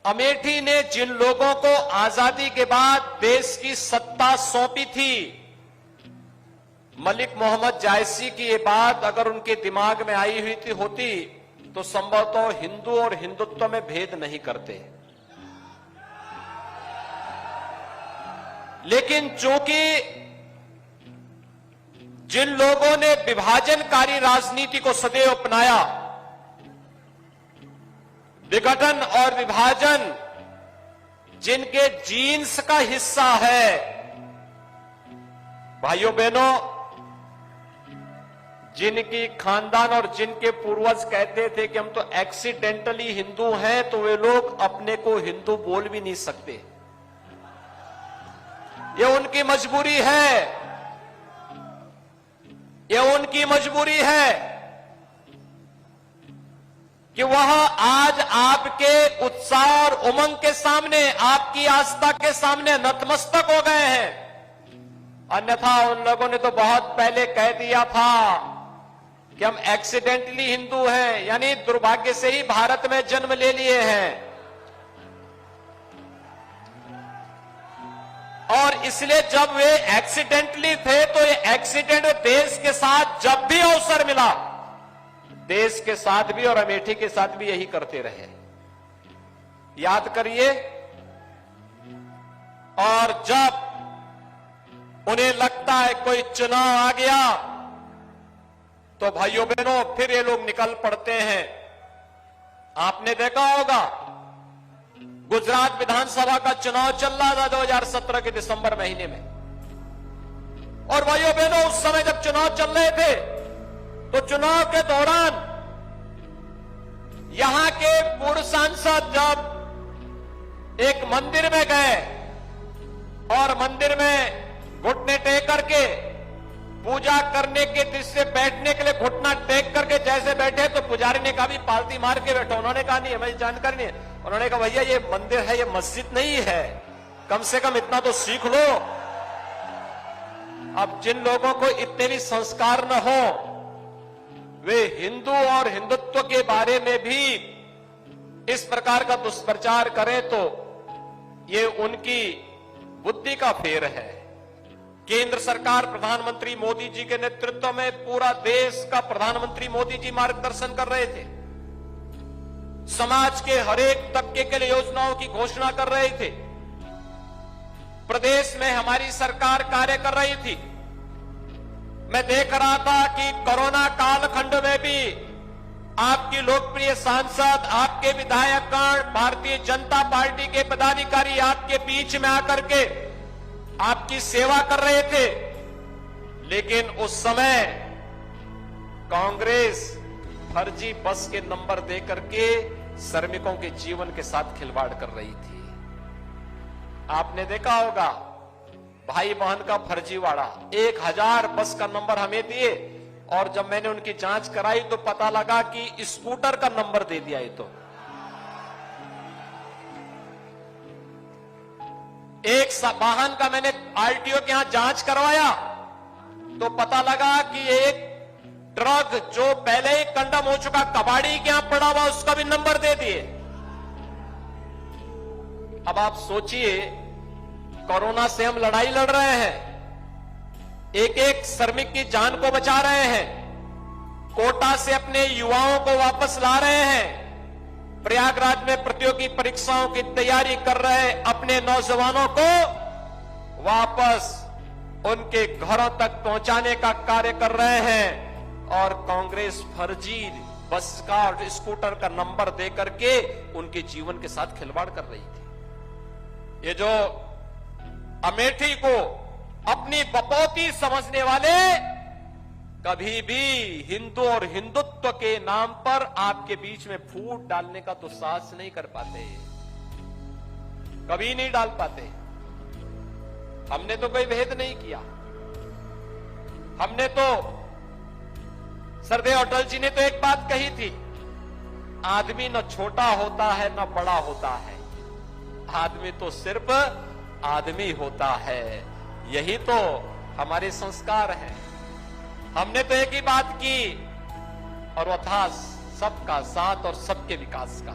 अमेठी ने जिन लोगों को आजादी के बाद देश की सत्ता सौंपी थी, मलिक मोहम्मद जायसी की ये बात अगर उनके दिमाग में आई हुई थी होती तो संभवतः हिंदू और हिंदुत्व में भेद नहीं करते। लेकिन चूंकि जिन लोगों ने विभाजनकारी राजनीति को सदैव अपनाया, विघटन और विभाजन जिनके जीन्स का हिस्सा है, भाइयों बहनों, जिनकी खानदान और जिनके पूर्वज कहते थे कि हम तो एक्सीडेंटली हिंदू हैं, तो वे लोग अपने को हिंदू बोल भी नहीं सकते। ये उनकी मजबूरी है, ये उनकी मजबूरी है कि वह आज आपके उत्साह और उमंग के सामने, आपकी आस्था के सामने नतमस्तक हो गए हैं। अन्यथा उन लोगों ने तो बहुत पहले कह दिया था कि हम एक्सीडेंटली हिंदू हैं, यानी दुर्भाग्य से ही भारत में जन्म ले लिए हैं। और इसलिए जब वे एक्सीडेंटली थे तो ये एक्सीडेंट देश के साथ जब भी अवसर मिला, देश के साथ भी और अमेठी के साथ भी यही करते रहे। याद करिए, और जब उन्हें लगता है कोई चुनाव आ गया तो भाइयों बहनों फिर ये लोग निकल पड़ते हैं। आपने देखा होगा गुजरात विधानसभा का चुनाव चल रहा था 2017 के दिसंबर महीने में, और भाइयों बहनों उस समय जब चुनाव चल रहे थे तो चुनाव के दौरान यहां के पूर्व सांसद जब एक मंदिर में गए और मंदिर में घुटने टेक करके पूजा करने के दृश्य, बैठने के लिए घुटना टेक करके जैसे बैठे तो पुजारी ने कहा भी पालती मार के बैठो। उन्होंने कहा नहीं, हमें जानकारी नहीं है। उन्होंने कहा भैया ये मंदिर है, ये मस्जिद नहीं है, कम से कम इतना तो सीख लो। अब जिन लोगों को इतने भी संस्कार न हो, वे हिंदू और हिंदुत्व के बारे में भी इस प्रकार का दुष्प्रचार करें तो ये उनकी बुद्धि का फेर है। केंद्र सरकार प्रधानमंत्री मोदी जी के नेतृत्व में पूरा देश का प्रधानमंत्री मोदी जी मार्गदर्शन कर रहे थे। समाज के हरेक तबके के लिए योजनाओं की घोषणा कर रहे थे। प्रदेश में हमारी सरकार कार्य कर रही थी। मैं देख रहा था कि कोरोना कालखंड में भी आपकी लोकप्रिय सांसद, आपके विधायकगण, भारतीय जनता पार्टी के पदाधिकारी आपके बीच में आकर के आपकी सेवा कर रहे थे। लेकिन उस समय कांग्रेस फर्जी बस के नंबर देकर के श्रमिकों के जीवन के साथ खिलवाड़ कर रही थी। आपने देखा होगा भाई बहन का फर्जीवाड़ा। 1000 बस का नंबर हमें दिए और जब मैंने उनकी जांच कराई तो पता लगा कि स्कूटर का नंबर दे दिया। ये तो एक वाहन का मैंने आरटीओ के यहां जांच करवाया तो पता लगा कि एक ट्रक जो पहले ही कंडम हो चुका कबाड़ी के यहां पड़ा हुआ उसका भी नंबर दे दिए। अब आप सोचिए, कोरोना से हम लड़ाई लड़ रहे हैं, एक एक श्रमिक की जान को बचा रहे हैं, कोटा से अपने युवाओं को वापस ला रहे हैं, प्रयागराज में प्रतियोगी परीक्षाओं की तैयारी कर रहे अपने नौजवानों को वापस उनके घरों तक पहुंचाने का कार्य कर रहे हैं। और कांग्रेस फर्जी बस का और स्कूटर का नंबर देकर के उनके जीवन के साथ खिलवाड़ कर रही थी। ये जो अमेठी को अपनी बपौती समझने वाले कभी भी हिंदू और हिंदुत्व के नाम पर आपके बीच में फूट डालने का तो साहस नहीं कर पाते, कभी नहीं डाल पाते। हमने तो कोई भेद नहीं किया। हमने तो, सरदेव अटल जी ने तो एक बात कही थी, आदमी न छोटा होता है न बड़ा होता है, आदमी तो सिर्फ आदमी होता है। यही तो हमारे संस्कार हैं। हमने तो एक ही बात की और वह था सबका साथ और सबके विकास का।